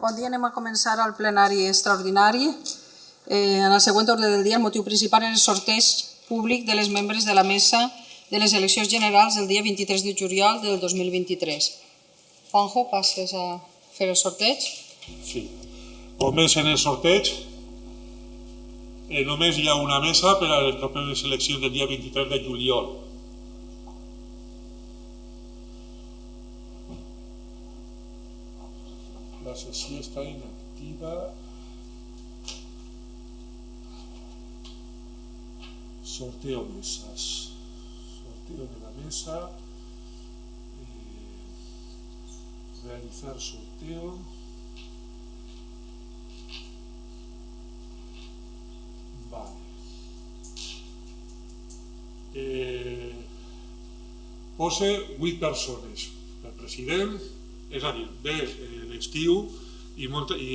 Bon dia, anem a començar el plenari extraordinari. En el següent ordre del dia, el motiu principal és el sorteig públic de les membres de la mesa de les eleccions generals del dia 23 de juliol del 2023. Juanjo, passes a fer el sorteig? Sí. Comencen el sorteig. Només hi ha una mesa per a les properes eleccions del dia 23 de juliol. La sessió està inactiva. Sorteo mesas. Sorteo de la mesa. Realizar sorteo. Vale. Posa 8 persones. El president, és a dir, ve l'estiu i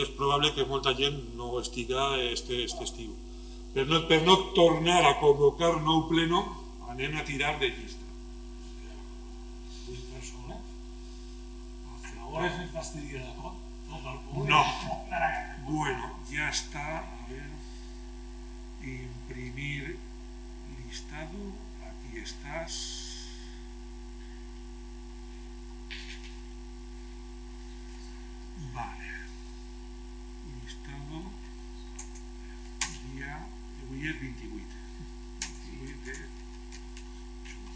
és probable que molta gent no estiga este estiu. Per no tornar a convocar nou pleno, anem a tirar de llista. 8 persones? Ahora se fastidia, ¿no? No. Bueno, ya está. A ver. Imprimir listado. Aquí estás. Vale. Listado. Día. Avui és 28. 28 de juny.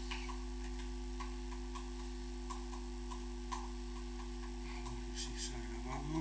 A ver si se ha grabado.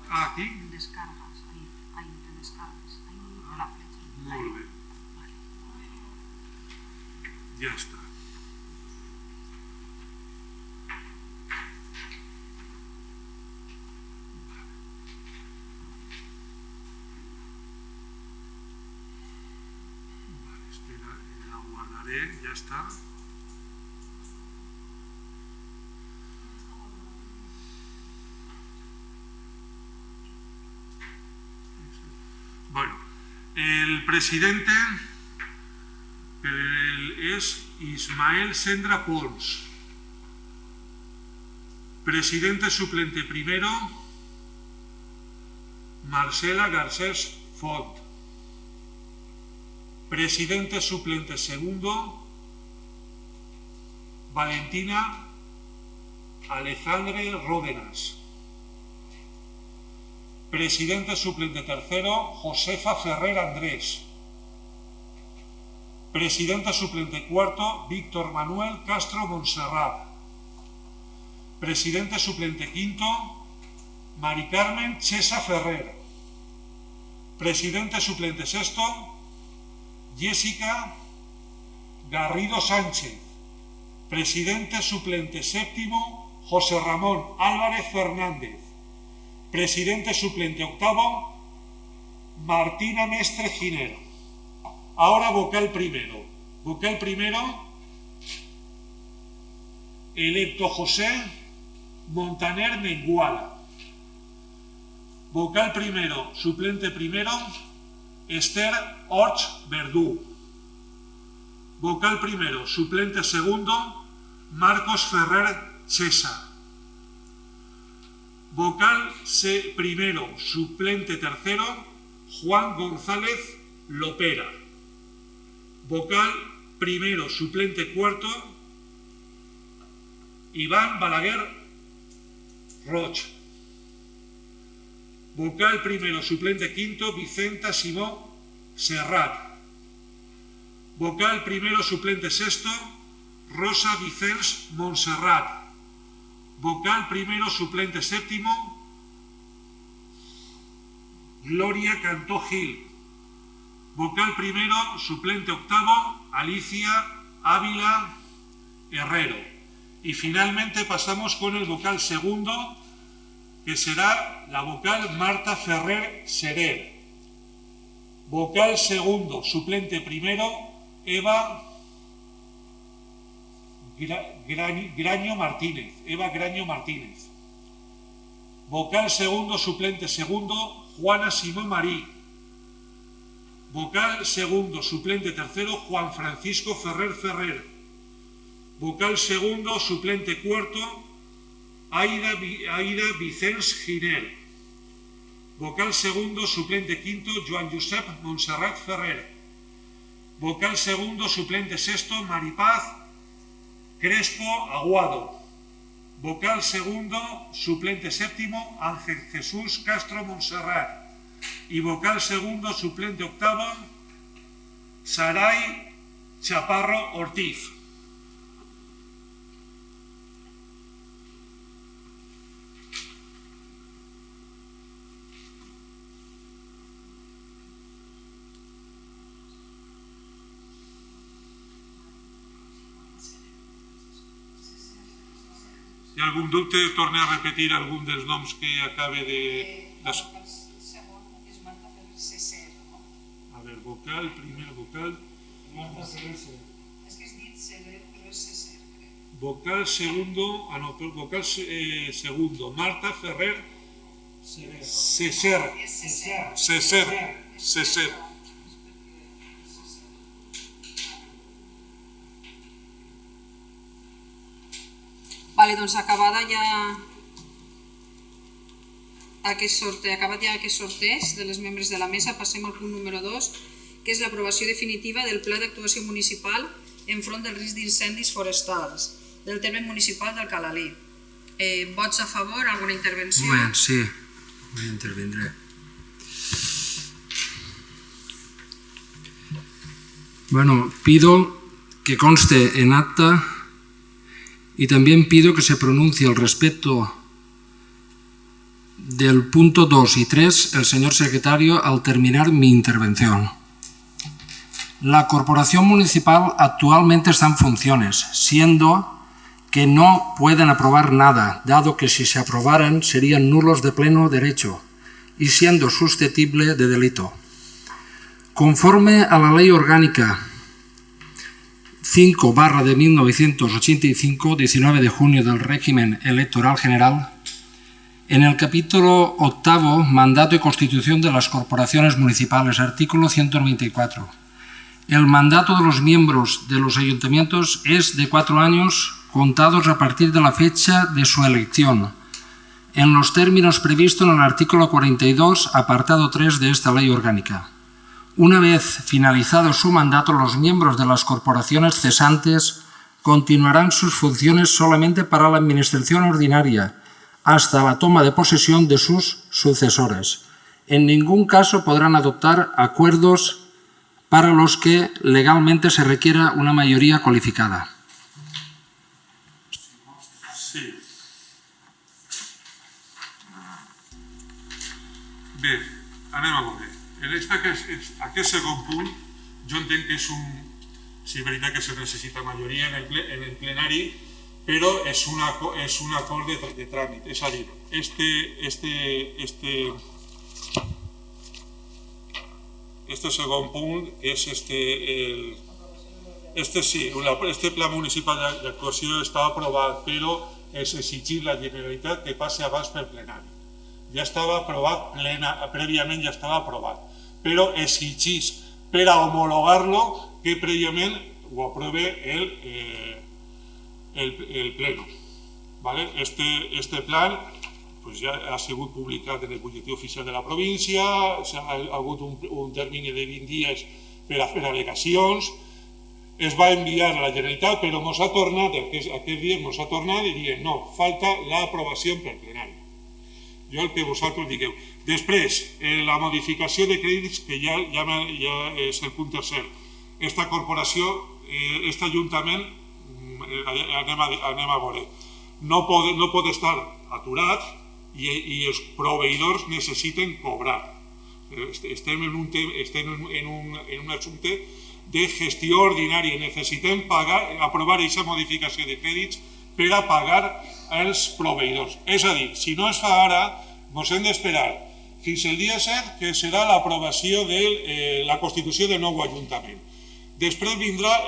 Aquí. Descargas, ahí te descargas, ahí la flecha. Molt bé. Ja està. Vale, espera, la guardaré, ja està. Bueno, el presidente es Ismael Sendra Pons. Presidente suplente primero, Marcela Garcés Font. Presidente suplente segundo, Valentina Alejandre Ródenas. Presidente suplente tercero, Josefa Ferrer Andrés. Presidente suplente cuarto, Víctor Manuel Castro Montserrat. Presidente suplente quinto, Mari Carmen Chesa Ferrer. Presidente suplente sexto, Jessica Garrido Sánchez. Presidente suplente séptimo, José Ramón Álvarez Fernández. Presidente suplente octavo, Martina Mestre Ginero. Ahora vocal primero. Vocal primero, electo José Montaner Menguala. Vocal primero, suplente primero, Esther Orch Verdú. Vocal primero, suplente segundo, Marcos Ferrer Chesa. Vocal primero, suplente tercero, Juan González Lopera. Vocal primero, suplente cuarto, Iván Balaguer Roch. Vocal primero, suplente quinto, Vicenta Simón Serrat. Vocal primero, suplente sexto, Rosa Vicens Montserrat. Vocal primero, suplente séptimo, Gloria Cantó Gil. Vocal primero, suplente octavo, Alicia Ávila Herrero. Y finalmente pasamos con el vocal segundo, que será la vocal Marta Ferrer Serer. Vocal segundo, suplente primero, Eva Graño Martínez. Eva Graño Martínez. Vocal segundo, suplente segundo, Juana Simón Marí. Vocal segundo, suplente tercero, Juan Francisco Ferrer Ferrer. Vocal segundo, suplente cuarto, Aida Vicens Giner. Vocal segundo, suplente quinto, Joan Josep Montserrat Ferrer. Vocal segundo, suplente sexto, Maripaz Crespo Aguado. Vocal segundo, suplente séptimo, Ángel Jesús Castro Montserrat. Y vocal segundo, suplente octavo, Saray Chaparro Ortiz. Hi ha algun dubte? Torne a repetir algun dels noms que acabe de... El segon és Marta Ferrer Seser, no? A ver, vocal, primer vocal... Marta Ferrer Serer. És que has dit Serer, però és Seser, crec. Vocal segundo... Ah, no, però vocal segundo. Marta Ferrer Serer. Seser. És Seser. Seser. Seser. Vale, doncs acabat ja aquest sorteig de les membres de la mesa, passem al punt número 2, que és l'aprovació definitiva del Pla d'actuació municipal enfront del risc d'incendis forestals del terme municipal d'Alcalalí. Vots a favor? Alguna intervenció? Bueno, sí, voy a intervendré. Bueno, pido que conste en acta y también pido que se pronuncie al respecto del punto 2 y 3 el señor secretario al terminar mi intervención. La corporación municipal actualmente está en funciones, siendo que no pueden aprobar nada, dado que si se aprobaran serían nulos de pleno derecho y siendo susceptible de delito. Conforme a la Ley Orgánica 5/1985, 19 de junio del régimen electoral general, en el capítulo 8, Mandato y Constitución de las Corporaciones Municipales, artículo 194. El mandato de los miembros de los ayuntamientos es de 4 años contados a partir de la fecha de su elección, en los términos previstos en el artículo 42, apartado 3 de esta Ley Orgánica. Una vez finalizado su mandato, los miembros de las corporaciones cesantes continuarán sus funciones solamente para la administración ordinaria, hasta la toma de posesión de sus sucesores. En ningún caso podrán adoptar acuerdos para los que legalmente se requiera una mayoría cualificada. Sí. Bé, anem a veure. Aquest segon punt, jo entenc que és un... Sí, és veritat que se necessita majoria en el plenari, però és un acord de tràmit. És a dir, este segon punt és este pla municipal d'actuació està aprovat, però és exigir la Generalitat que passi abans pel plenari. Ja estava aprovat, prèviament ja estava aprovat, però exigís per a homologar-lo que prèviament ho aprove el pleno. Este plan ja ha sigut publicat en el butlletí oficial de la província, ha hagut un termini de 20 dies per a fer al·legacions, es va enviar a la Generalitat, però ens ha tornat, aquest dia ens ha tornat i dient no, falta l'aprovació pel plenari. Jo el que vosaltres digueu. Després, la modificació de crèdits, que ja és el punt tercer. Esta corporació, aquest ajuntament, anem a veure, no pot estar aturat i els proveïdors necessiten cobrar. Estem en un assumpte de gestió ordinària. Necessitem aprovar aquesta modificació de crèdits per a pagar els proveïdors. És a dir, si no es fa ara, ens hem d'esperar fins el dia 7, que serà l'aprovació de la constitució del nou Ajuntament. Després vindrà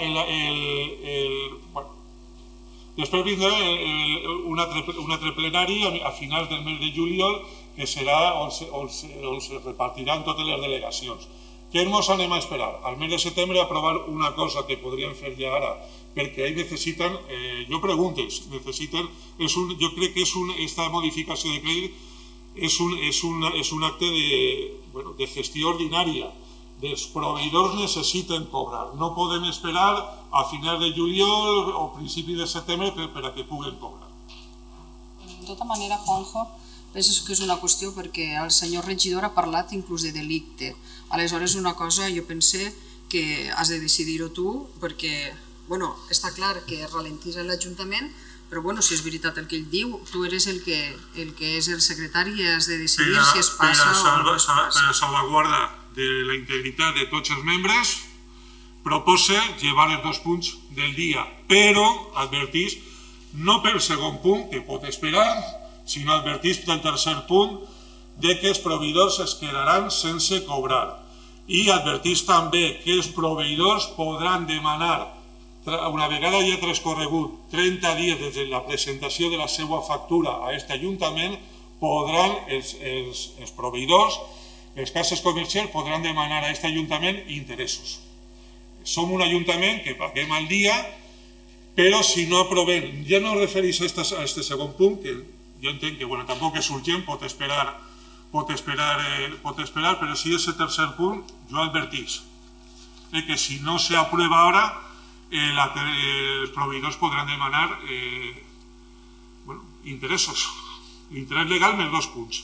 un altre plenari a finals del mes de juliol, que serà on se repartiran totes les delegacions. Què ens anem a esperar? Al mes de setembre aprovar una cosa que podríem fer ja ara, perquè ells necessiten, jo pregunto, jo crec que aquesta modificació de crèdit és un acte de gestió ordinària. Els proveïdors necessiten cobrar, no podem esperar a finals de juliol o principi de setembre per a que puguen cobrar. De tota manera, Juanjo, penso que és una qüestió perquè el senyor regidor ha parlat inclús de delicte. Aleshores, una cosa jo pense que has de decidir-ho tu, perquè està clar que ralentís l'Ajuntament, però si és veritat el que ell diu, tu eres el que és el secretari i has de decidir si es passa o no es passa. Per a salvaguarda de la integritat de tots els membres, proposa llevar els 2 punts del dia, però advertís, no pel segon punt, que pot esperar, sinó advertís pel tercer punt de que els proveïdors es quedaran sense cobrar. I advertís també que els proveïdors podran demanar, una vegada ja transcorregut 30 dies des de la presentació de la seva factura a aquest Ajuntament, podran els proveïdors, les cases comercials podran demanar a aquest Ajuntament interessos. Som un Ajuntament que paguem al dia, però si no aprovem, ja no refereix a aquest segon punt, que jo entenc que tampoc és urgent, pot esperar, però si és el tercer punt, jo advertís que si no s'aprova ara, els proveïdors podran demanar interessos, l'interès legal més 2 punts.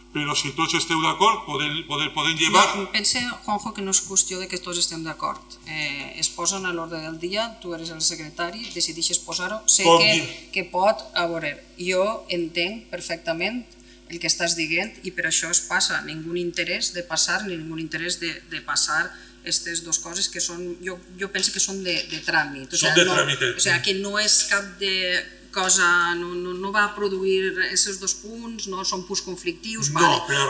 Però si tots esteu d'acord, poden llevar... Pense, Juanjo, que no és qüestió que tots estem d'acord. Es posen a l'ordre del dia, tu eres el secretari, decideixes posar-ho. Sé que pot, a veure, jo entenc perfectament el que estàs dient i per això es passa. Ningú interès de passar ni ningú interès de passar aquestes dues coses que són, jo penso que són de tràmit. Són de tràmit. O sigui, que no és cap de cosa, no va produir aquests 2 punts, no són punts conflictius,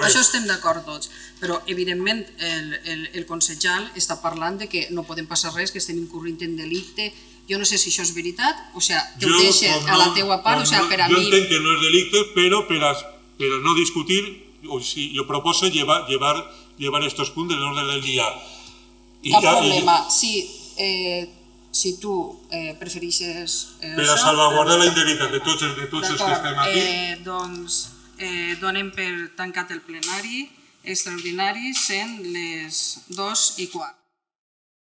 això estem d'acord tots, però evidentment el consellal està parlant de que no podem passar res, que estem incorrint en delicte. Jo no sé si això és veritat, o sigui, te ho deixa a la teua part, o sigui, per a mi... Jo entenc que no és delicte, però per a no discutir, jo proposo llevar estos punts de l'ordre del dia. Cap problema, si tu prefereixes això... Per a salvaguardar la integritat de tots els que estem aquí. Doncs donem per tancat el plenari extraordinari, sent les 2:15.